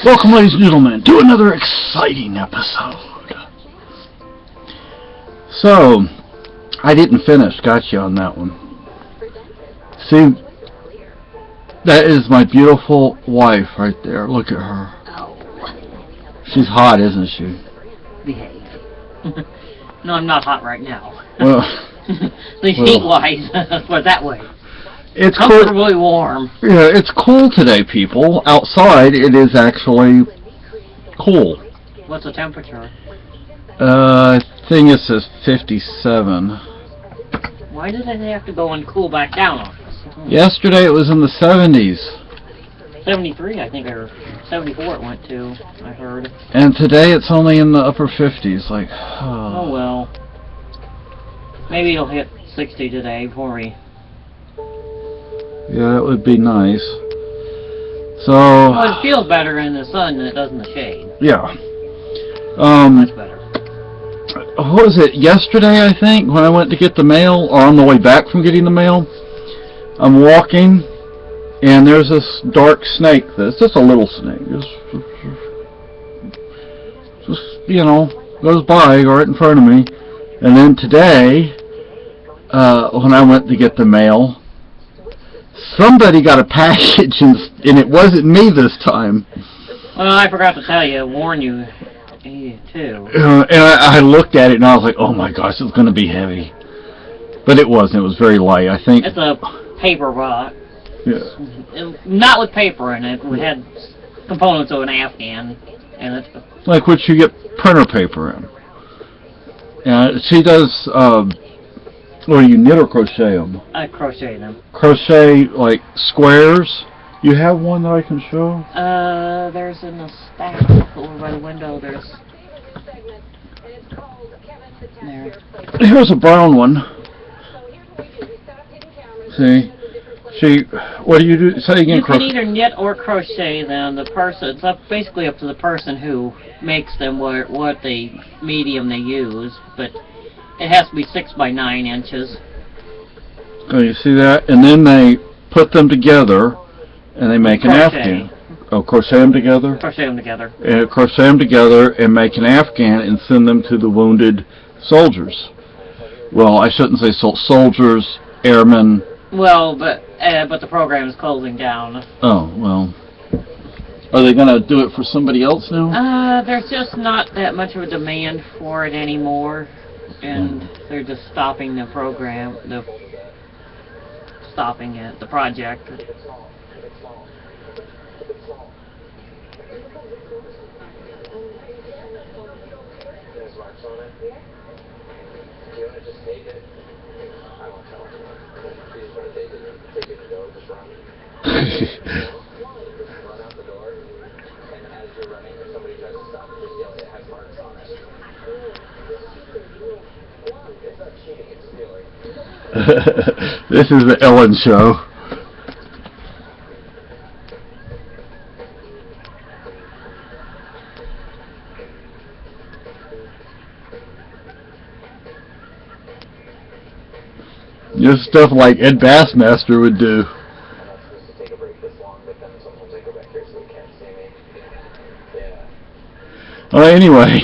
Welcome, ladies and gentlemen, to another exciting episode. So, I didn't finish. Got you on that one. See, that is my beautiful wife right there. Look at her. She's hot, isn't she? Behave. No, I'm not hot right now. Well, the heat-wise, let's put it that way. It's comfortably warm. Yeah, it's cool today, people. Outside, it is actually cool. What's the temperature? I think it says 57. Why did it have to go and cool back down on us? Yesterday, it was in the 70s. 73, I think, or 74 it went to, I heard. And today, it's only in the upper 50s. Like, oh well. Maybe it'll hit 60 today before we... Yeah, that would be nice. So... Well, it feels better in the sun than it does in the shade. Yeah. Much better. What was it? Yesterday, I think, when I went to get the mail, or on the way back from getting the mail, I'm walking, and there's this dark snake. It's just a little snake. Just, you know, goes by right in front of me. And then today, when I went to get the mail, somebody got a package, and it wasn't me this time. Well, I forgot to tell you, warn you, too. And I looked at it, and I was like, oh my gosh, it's going to be heavy. But it wasn't. It was very light, I think. It's a paper box. Yeah. Not with paper in it. We had components of an Afghan. And it's like what you get printer paper in. She does, what do you knit or crochet them? I crochet them. Crochet, like, squares? You have one that I can show? There's in the stack over by the window. There. Here's a brown one. See? What do you do? Say again. You can either knit or crochet them. It's basically up to the person who makes them what the medium they use, but it has to be 6 by 9 inches. Oh, you see that? And then they put them together, and they make an Afghan. Oh, crochet them together? Crochet them together. Crochet them together and make an Afghan and send them to the wounded soldiers. Well, I shouldn't say soldiers, airmen. Well, but the program is closing down. Oh, well. Are they going to do it for somebody else now? There's just not that much of a demand for it anymore, and they're just stopping the program, the project. This is the Ellen Show. Just stuff like Ed Bassmaster would do. Anyway,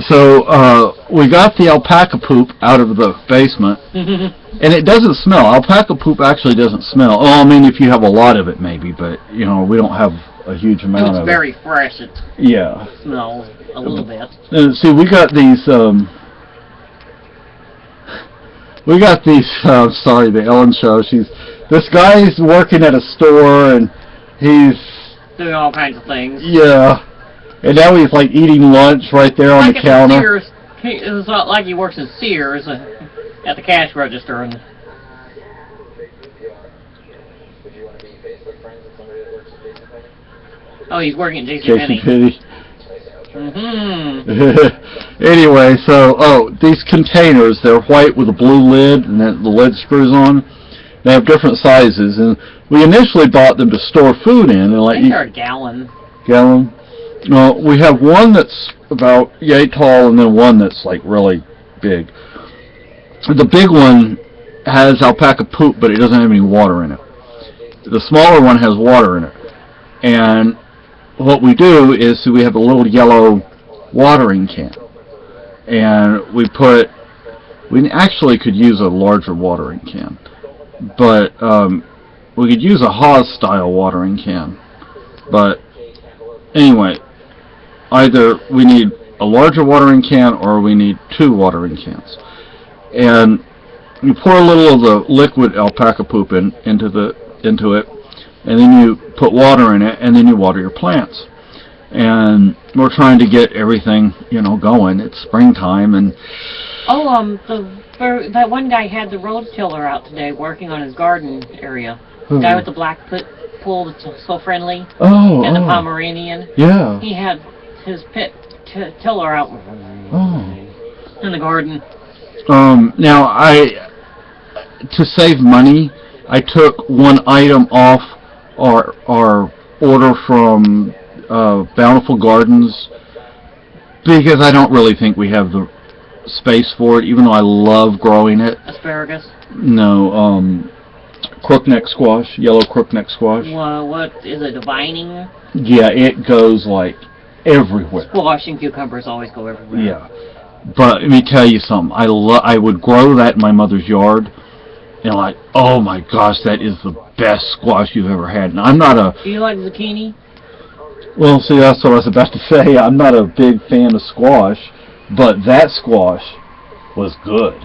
so we got the alpaca poop out of the basement, and it doesn't smell. Alpaca poop actually doesn't smell. Oh, I mean, if you have a lot of it, maybe, but you know, we don't have a huge amount of it. It's very fresh. It smells a little bit. See, we got these. Sorry, the Ellen Show. This guy's working at a store, and he's doing all kinds of things. Yeah. And now he's like eating lunch right there on the counter. Sears, it's not like he works at Sears at the cash register. And oh, he's working at JCPenney. Anyway, so these containers, they're white with a blue lid, and then the lid screws on. They have different sizes, and we initially bought them to store food in, and like they're a gallon. Gallon. Well, we have one that's about yay tall, and then one that's like really big. The big one has alpaca poop, but it doesn't have any water in it. The smaller one has water in it, and what we do is we have a little yellow watering can, and we actually could use a larger watering can, but we could use a Haas style watering can. But anyway, either we need a larger watering can or we need 2 watering cans. And you pour a little of the liquid alpaca poop into it, and then you put water in it, and then you water your plants. And we're trying to get everything, going. It's springtime, and that one guy had the rototiller out today working on his garden area. The guy with the black pool that's so friendly. And the Pomeranian. Yeah. He had his tiller out in the garden. Now, to save money, I took one item off our order from Bountiful Gardens because I don't really think we have the space for it, even though I love growing it. Asparagus? No, crookneck squash, yellow crookneck squash. Well, what is it, vining? Yeah, it goes like everywhere. Squash and cucumbers always go everywhere. Yeah, but let me tell you something. I would grow that in my mother's yard, and like, oh my gosh, that is the best squash you've ever had. And I'm not a... Do you like zucchini? Well, see, that's what I was about to say. I'm not a big fan of squash, but that squash was good.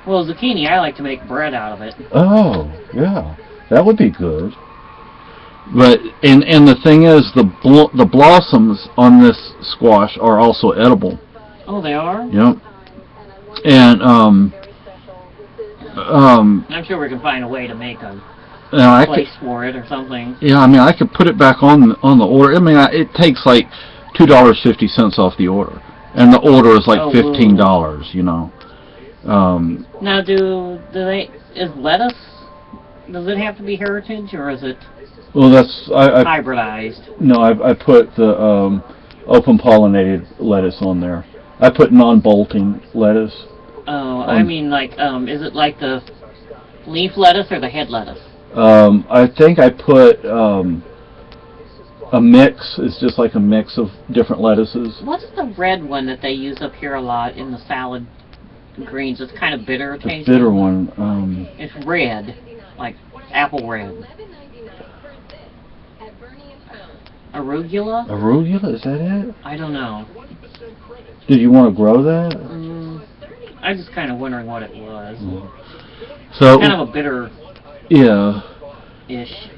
Well, zucchini, I like to make bread out of it. Oh, yeah, that would be good. But and the thing is, the blossoms on this squash are also edible. Oh, they are? Yep. And I'm sure we can find a way to make a place for it or something. Yeah, I mean, I could put it back on the order. I mean, it takes like $2.50 off the order, and the order is like $15. Now, is lettuce? Does it have to be heritage or is it? Well, that's I hybridized. No, I put the open pollinated lettuce on there. I put non-bolting lettuce. Oh, I mean, like, is it like the leaf lettuce or the head lettuce? I think I put a mix. It's just like a mix of different lettuces. What's the red one that they use up here a lot in the salad greens? It's kind of bitter tasting. The bitter one. It's red, like apple red. Arugula? Arugula, is that it? I don't know. Did you want to grow that? I was just kind of wondering what it was. So kind of a bitter. Yeah. Ish.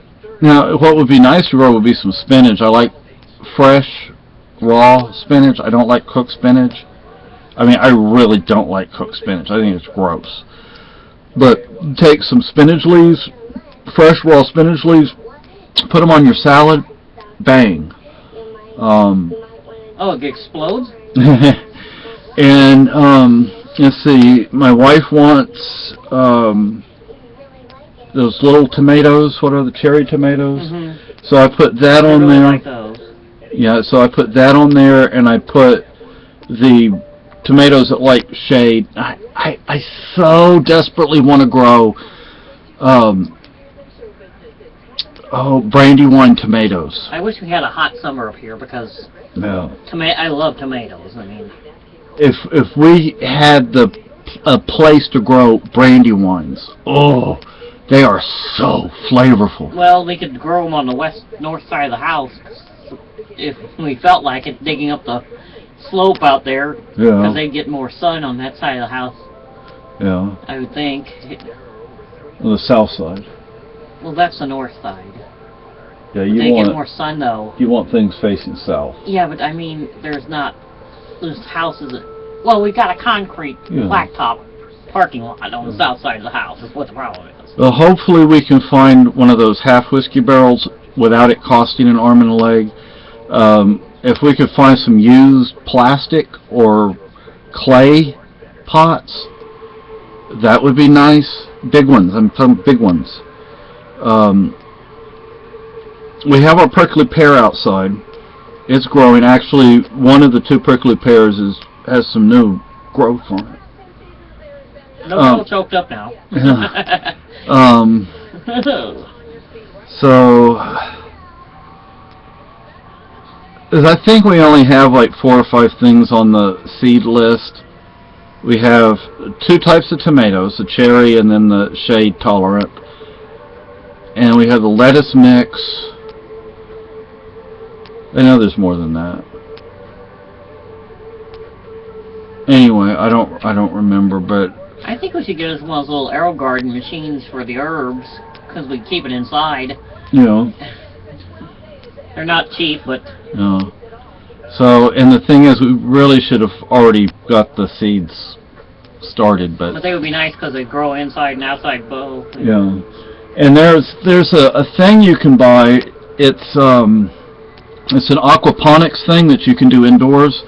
Now, what would be nice to grow would be some spinach. I like fresh, raw spinach. I don't like cooked spinach. I mean, I really don't like cooked spinach. I think it's gross. But take some spinach leaves, fresh, raw spinach leaves, put them on your salad. Bang. Oh, it explodes? And let's see, my wife wants those little tomatoes. What are the cherry tomatoes? So I put that on there. I like those. Yeah, so I put that on there, and I put the tomatoes that like shade. I so desperately want to grow Brandywine tomatoes. I wish we had a hot summer up here because I love tomatoes. I mean, if we had a place to grow Brandywines, they are so flavorful. Well, we could grow them on the north side of the house if we felt like it, digging up the slope out there because they'd get more sun on that side of the house. Yeah. I would think. On the south side. Well, that's the north side. Yeah, they get more sun though. You want things facing south. Yeah, but I mean, there's houses. Well, we've got a concrete blacktop parking lot on the south side of the house. Is what the problem is. Well, hopefully we can find one of those half whiskey barrels without it costing an arm and a leg. If we could find some used plastic or clay pots, that would be nice. Big ones, some big ones. We have our prickly pear outside. It's growing. Actually, one of the 2 prickly pears has some new growth on it. No, all choked up now. So is I think we only have like 4 or 5 things on the seed list. We have 2 types of tomatoes, the cherry and then the shade tolerant. And we have the lettuce mix. I know there's more than that. Anyway, I don't remember, but I think we should get us one of those little arrow garden machines for the herbs, because we keep it inside. you know, They're not cheap, but So, and the thing is, we really should have already got the seeds started, but they would be nice because they grow inside and outside both. yeah. And there's a thing you can buy. It's an aquaponics thing that you can do indoors,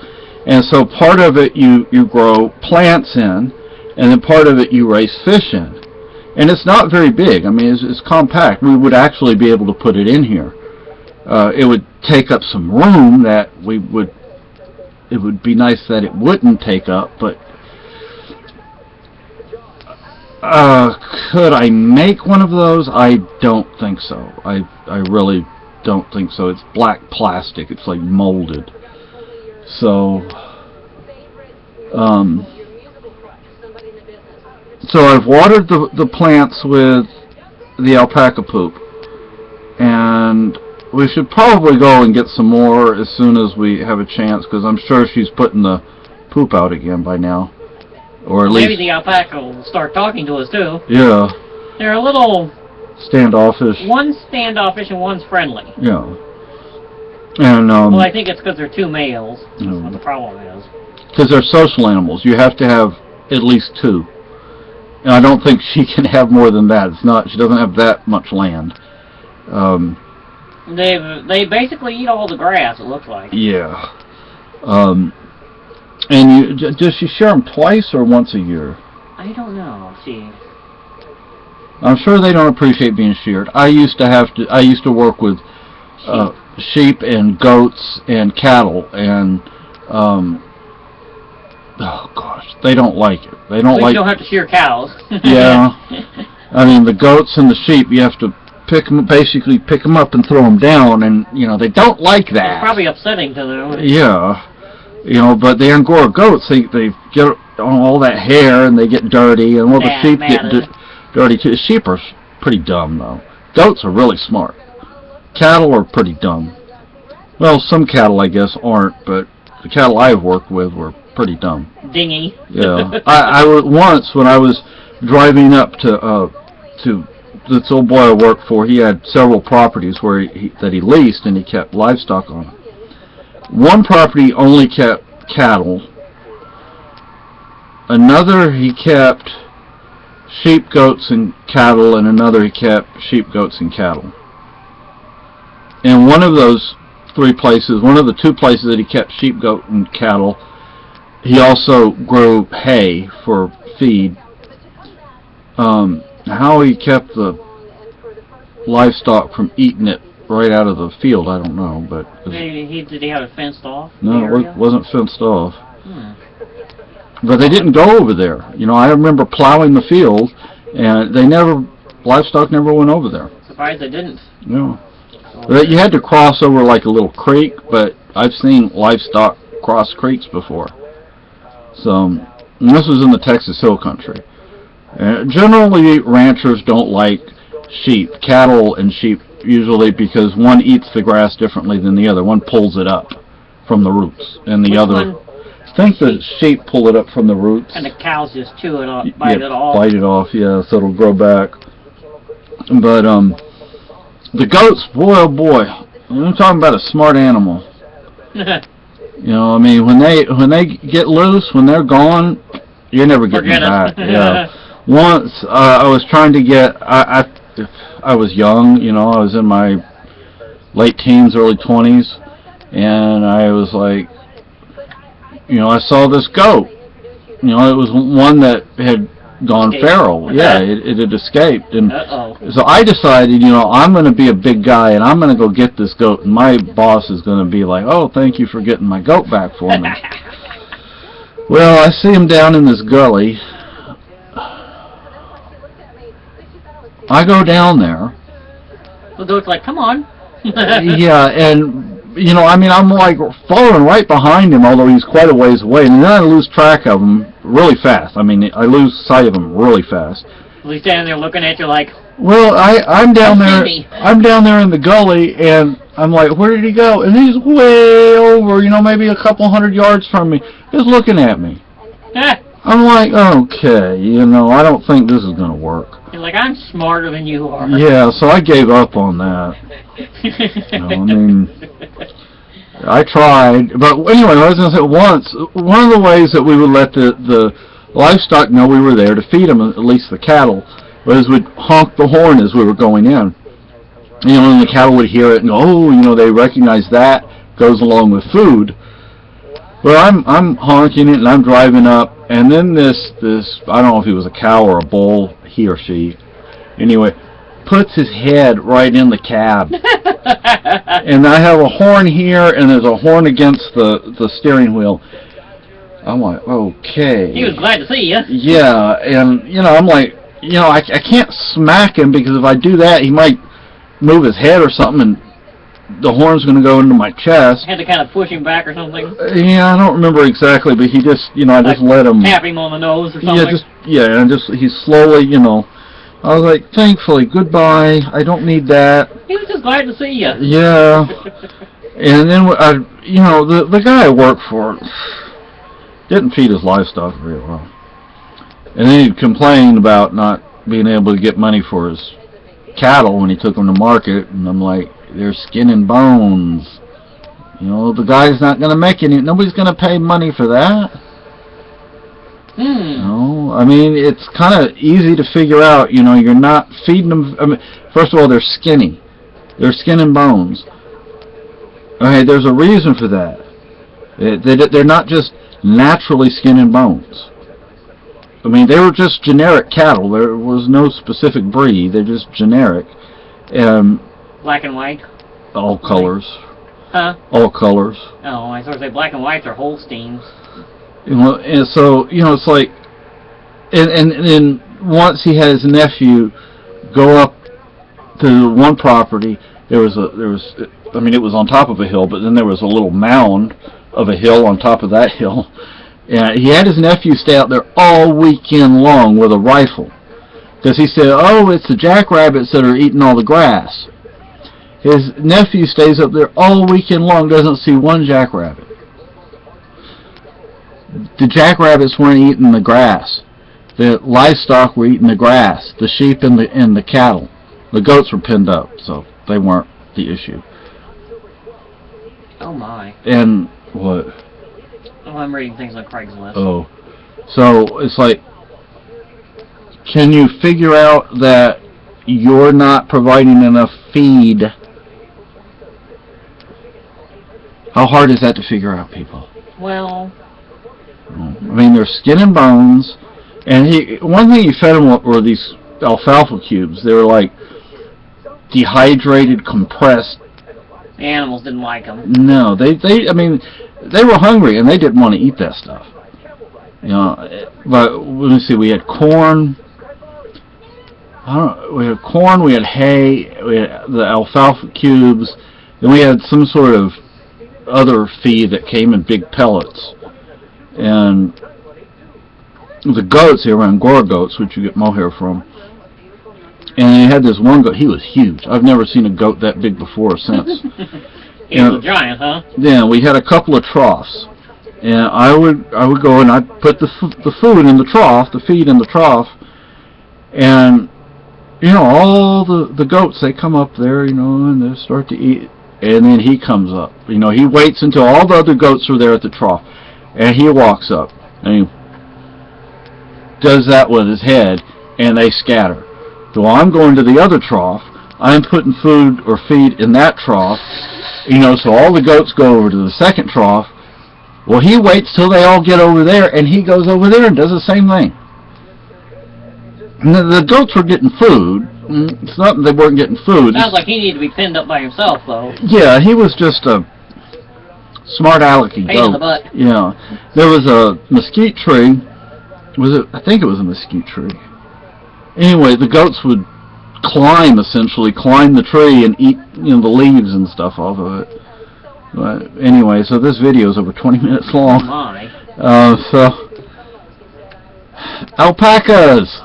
and so part of it you grow plants in, and then part of it you raise fish in. And it's not very big. I mean, it's compact. We would actually be able to put it in here. It would take up some room that it would be nice that it wouldn't take up, but could I make one of those? I don't think so. I really don't think so. It's black plastic. It's like molded. So, so I've watered the plants with the alpaca poop, and we should probably go and get some more as soon as we have a chance, because I'm sure she's putting the poop out again by now. Or at Maybe least, the alpaca will start talking to us too. yeah, They're a little... standoffish. One's standoffish and one's friendly. Yeah. And, Well, I think it's because they're 2 males. That's what the problem is. because they're social animals. You have to have at least 2. And I don't think she can have more than that. She doesn't have that much land. They basically eat all the grass, it looks like. Yeah. And does she share them twice or once a year? I don't know. I'm sure they don't appreciate being sheared. I used to work with sheep and goats and cattle, and oh gosh, they don't like it. They don't like. You don't have to shear cows. Yeah. I mean, the goats and the sheep, you have to basically pick them up and throw them down, and they don't like that. It's probably upsetting to them. Yeah. But the Angora goats, they get on all that hair and they get dirty, and the sheep get dirty too. Sheep are pretty dumb though. Goats are really smart. Cattle are pretty dumb. Well, some cattle I guess aren't, but the cattle I've worked with were pretty dumb. Dingy. Yeah. I once when I was driving up to this old boy I worked for, he had several properties that he leased, and he kept livestock on them. One property only kept cattle. Another he kept sheep, goats, and cattle, and another he kept sheep, goats, and cattle. And one of those 3 places, one of the 2 places that he kept sheep, goat, and cattle, he also grew hay for feed. How he kept the livestock from eating it right out of the field, I don't know, but Did he have it fenced off? no, it wasn't fenced off. Hmm. But they didn't go over there. I remember plowing the field, and livestock never went over there. Surprised they didn't. No. But you had to cross over like a little creek, but I've seen livestock cross creeks before. So, and this was in the Texas Hill Country. Generally, ranchers don't like cattle and sheep, usually because one eats the grass differently than the other. One pulls it up from the roots, and the other... I think the sheep pull it up from the roots. And the cows just chew it off, bite it off. Bite it off, yeah, so it'll grow back. But, the goats, boy, oh boy, I'm talking about a smart animal. I mean, when they get loose, when they're gone, you're never getting them back. Yeah. Once, I was trying to get... I was young, I was in my late teens, early 20s, and I was like, I saw this goat. It was one that had gone feral. Yeah, it had escaped, and so I decided, I'm going to be a big guy, and I'm going to go get this goat, and my boss is going to be like, oh, thank you for getting my goat back for me. Well, I see him down in this gully. I go down there. The goat's like, come on. Yeah, and you know, I mean, I'm like following right behind him, although he's quite a ways away, and then I lose track of him really fast. I mean, I lose sight of him really fast. He's standing there looking at you like, well, I'm down there. Maybe. I'm down there in the gully, and I'm like, where did he go? And he's way over, you know, maybe a couple 100 yards from me, just looking at me. I'm like, okay, you know, I don't think this is gonna work. You're like, I'm smarter than you are. Yeah, so I gave up on that. You know, I mean, I tried, but anyway, I was gonna say once. One of the ways that we would let the livestock know we were there to feed them, at least the cattle, was we'd honk the horn as we were going in. You know, and the cattle would hear it and go, oh, you know, they recognize that goes along with food. Well, I'm honking it and I'm driving up, and then this I don't know if he was a cow or a bull, he or she, anyway, puts his head right in the cab. And I have a horn here, and there's a horn against the steering wheel. I'm like, okay. He was glad to see you. Yeah, and you know, I'm like, you know, I can't smack him, because if I do that, he might move his head or something, and the horn's going to go into my chest. Had to kind of push him back or something. Yeah, I don't remember exactly, but he just, you know, I just let him. Tap him on the nose or something. And he slowly, you know. I was like, thankfully, goodbye. I don't need that. He was just glad to see you. Yeah. And then, you know, the guy I worked for didn't feed his livestock very well. And then he'd complain about not being able to get money for his cattle when he took them to market. And I'm like, they're skin and bones. You know, the guy's not going to make any. Nobody's going to pay money for that. You know, I mean, it's kind of easy to figure out. You know, you're not feeding them. I mean, first of all, they're skinny. They're skin and bones. Okay, there's a reason for that. They're not just naturally skin and bones. I mean, they were just generic cattle. There was no specific breed. They're just generic. Black and white? All colors. Huh? All colors. Oh, I was going to say black and whites are Holsteins. You know, and so, you know, it's like, and then once he had his nephew go up to one property, there was, I mean, it was on top of a hill, but then there was a little mound of a hill on top of that hill. And he had his nephew stay out there all weekend long with a rifle. Because he said, oh, it's the jackrabbits that are eating all the grass. His nephew stays up there all weekend long, doesn't see one jackrabbit. The jackrabbits weren't eating the grass. The livestock were eating the grass. The sheep and the cattle. The goats were pinned up, so they weren't the issue. Oh my. And what? Oh, I'm reading things on Craigslist. Oh. So it's like, can you figure out that you're not providing enough feed? How hard is that to figure out, people? Well, I mean, they're skin and bones, and one thing he fed them were these alfalfa cubes. They were like dehydrated, compressed. the animals didn't like them. No, I mean, they were hungry and they didn't want to eat that stuff. You know, but let me see. We had corn. We had corn. We had hay. We had the alfalfa cubes. Then we had some sort of other feed that came in big pellets. And the goats, they were Angora goats, which you get mohair from. And they had this one goat. He was huge. I've never seen a goat that big before or since. He was a giant, huh? Yeah, we had a couple of troughs. And I would go and I'd put the food in the trough, the feed in the trough. And, you know, all the goats, they come up there, you know, and they start to eat. And then he comes up. You know, he waits until all the other goats are there at the trough. And he walks up, and he does that with his head, and they scatter. So I'm going to the other trough. I'm putting food or feed in that trough, you know, so all the goats go over to the second trough. Well, he waits till they all get over there, and he goes over there and does the same thing. And the goats were getting food. It's not that they weren't getting food. Sounds like he needed to be pinned up by himself, though. Yeah, he was just a smart alecky Pain in the butt. Yeah. There was a mesquite tree. I think it was a mesquite tree. Anyway, the goats would climb the tree and eat, you know, the leaves and stuff off of it. But anyway, so this video is over 20 minutes long. Oh my. So alpacas.